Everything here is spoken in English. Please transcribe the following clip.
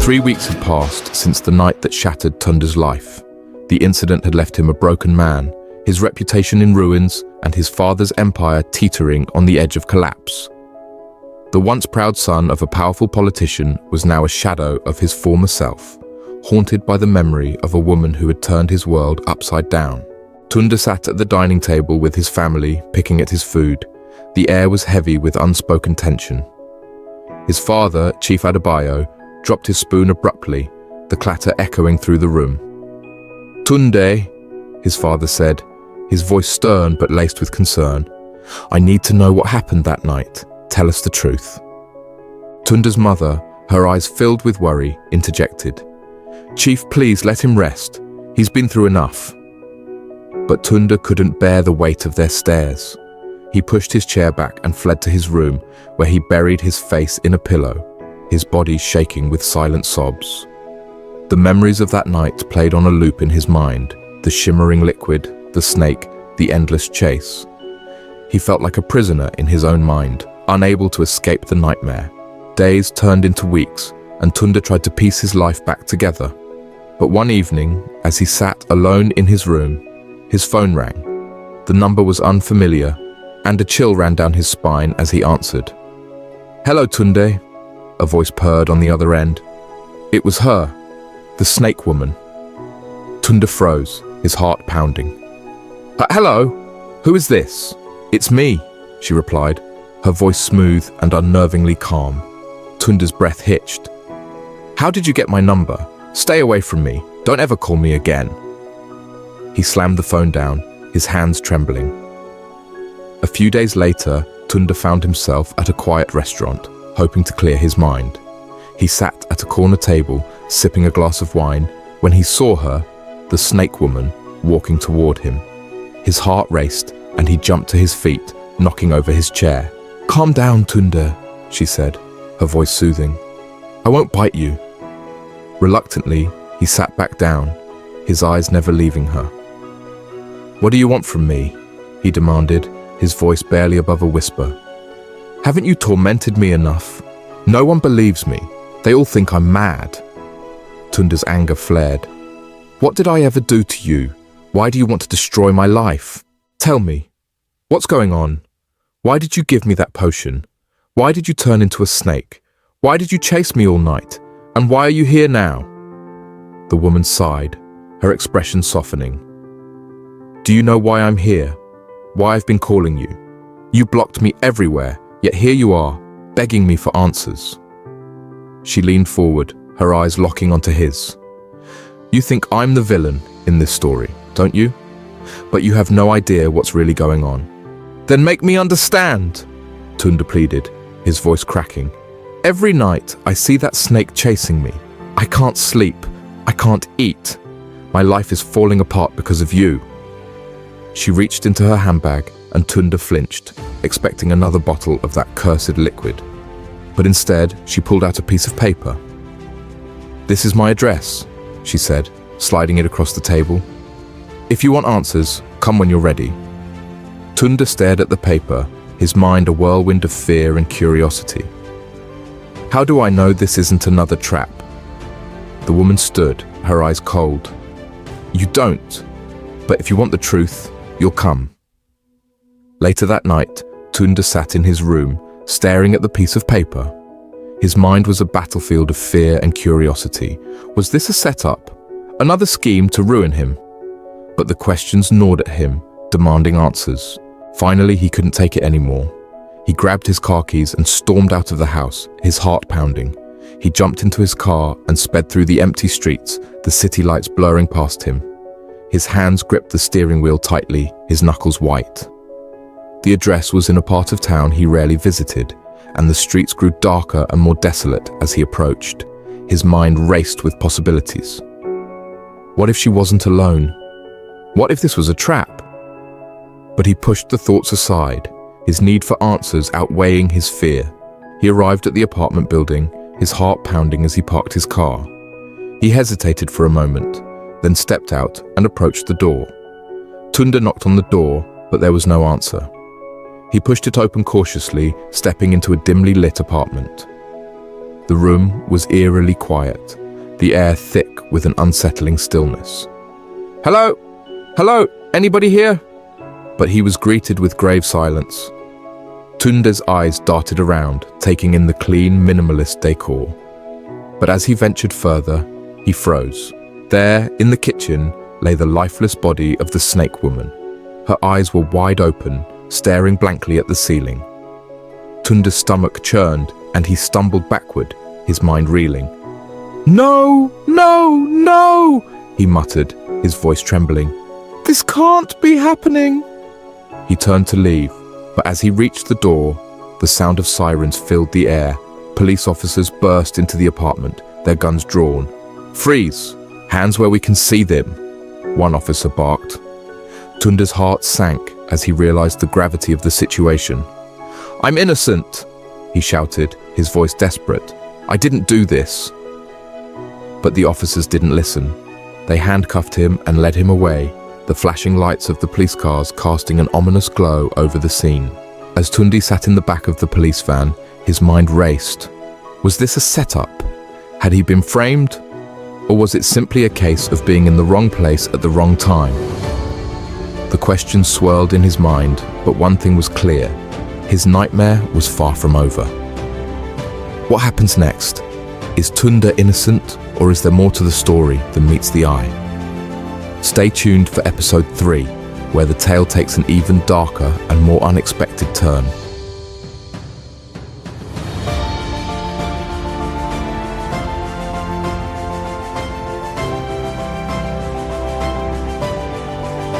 3 weeks had passed since the night that shattered Tunda's life. The incident had left him a broken man, his reputation in ruins, and his father's empire teetering on the edge of collapse. The once proud son of a powerful politician was now a shadow of his former self, haunted by the memory of a woman who had turned his world upside down. Tunda sat at the dining table with his family, picking at his food. The air was heavy with unspoken tension. His father, Chief Adebayo, dropped his spoon abruptly, the clatter echoing through the room. "Tunde," his father said, his voice stern but laced with concern. "I need to know what happened that night. Tell us the truth." Tunda's mother, her eyes filled with worry, interjected. "Chief, please let him rest. He's been through enough." But Tunda couldn't bear the weight of their stares. He pushed his chair back and fled to his room, where he buried his face in a pillow, his body shaking with silent sobs. The memories of that night played on a loop in his mind, the shimmering liquid, the snake, the endless chase. He felt like a prisoner in his own mind, unable to escape the nightmare. Days turned into weeks, and Tunda tried to piece his life back together. But one evening, as he sat alone in his room, his phone rang. The number was unfamiliar, and a chill ran down his spine as he answered. "Hello, Tunde," a voice purred on the other end. It was her, the snake woman. Tunda froze, his heart pounding. "Hello? Who is this?" "It's me," she replied, her voice smooth and unnervingly calm. Tunda's breath hitched. "How did you get my number? Stay away from me. Don't ever call me again." He slammed the phone down, his hands trembling. A few days later, Tunda found himself at a quiet restaurant, hoping to clear his mind. He sat at a corner table, sipping a glass of wine, when he saw her, the snake woman, walking toward him. His heart raced, and he jumped to his feet, knocking over his chair. "Calm down, Tunda," she said, her voice soothing. "I won't bite you." Reluctantly, he sat back down, his eyes never leaving her. "What do you want from me?" he demanded, his voice barely above a whisper. "Haven't you tormented me enough? No one believes me. They all think I'm mad." Tunda's anger flared. "What did I ever do to you? Why do you want to destroy my life? Tell me. What's going on? Why did you give me that potion? Why did you turn into a snake? Why did you chase me all night? And why are you here now?" The woman sighed, her expression softening. "Do you know why I'm here? Why I've been calling you? You blocked me everywhere, yet here you are, begging me for answers." She leaned forward, her eyes locking onto his. "You think I'm the villain in this story, don't you? But you have no idea what's really going on." "Then make me understand," Tunda pleaded, his voice cracking. "Every night I see that snake chasing me. I can't sleep. I can't eat. My life is falling apart because of you." She reached into her handbag and Tunda flinched, expecting another bottle of that cursed liquid. But instead, she pulled out a piece of paper. "This is my address," she said, sliding it across the table. "If you want answers, come when you're ready." Tunda stared at the paper, his mind a whirlwind of fear and curiosity. "How do I know this isn't another trap?" The woman stood, her eyes cold. "You don't. But if you want the truth, you'll come." Later that night, Tunda sat in his room, staring at the piece of paper. His mind was a battlefield of fear and curiosity. Was this a setup? Another scheme to ruin him? But the questions gnawed at him, demanding answers. Finally, he couldn't take it anymore. He grabbed his car keys and stormed out of the house, his heart pounding. He jumped into his car and sped through the empty streets, the city lights blurring past him. His hands gripped the steering wheel tightly, his knuckles white. The address was in a part of town he rarely visited, and the streets grew darker and more desolate as he approached. His mind raced with possibilities. What if she wasn't alone? What if this was a trap? But he pushed the thoughts aside, his need for answers outweighing his fear. He arrived at the apartment building, his heart pounding as he parked his car. He hesitated for a moment, then stepped out and approached the door. Tunda knocked on the door, but there was no answer. He pushed it open cautiously, stepping into a dimly lit apartment. The room was eerily quiet, the air thick with an unsettling stillness. "Hello? Hello? Anybody here?" But he was greeted with grave silence. Tunde's eyes darted around, taking in the clean, minimalist decor. But as he ventured further, he froze. There, in the kitchen, lay the lifeless body of the snake woman. Her eyes were wide open, staring blankly at the ceiling. Tunde's stomach churned, and he stumbled backward, his mind reeling. "No, no, no!" he muttered, his voice trembling. "This can't be happening!" He turned to leave, but as he reached the door, the sound of sirens filled the air. Police officers burst into the apartment, their guns drawn. "Freeze! Hands where we can see them!" one officer barked. Tunde's heart sank as he realized the gravity of the situation. "I'm innocent!" he shouted, his voice desperate. "I didn't do this." But the officers didn't listen. They handcuffed him and led him away, the flashing lights of the police cars casting an ominous glow over the scene. As Tunde sat in the back of the police van, his mind raced. Was this a setup? Had he been framed? Or was it simply a case of being in the wrong place at the wrong time? The questions swirled in his mind, but one thing was clear. His nightmare was far from over. What happens next? Is Tunde innocent, or is there more to the story than meets the eye? Stay tuned for episode 3, where the tale takes an even darker and more unexpected turn.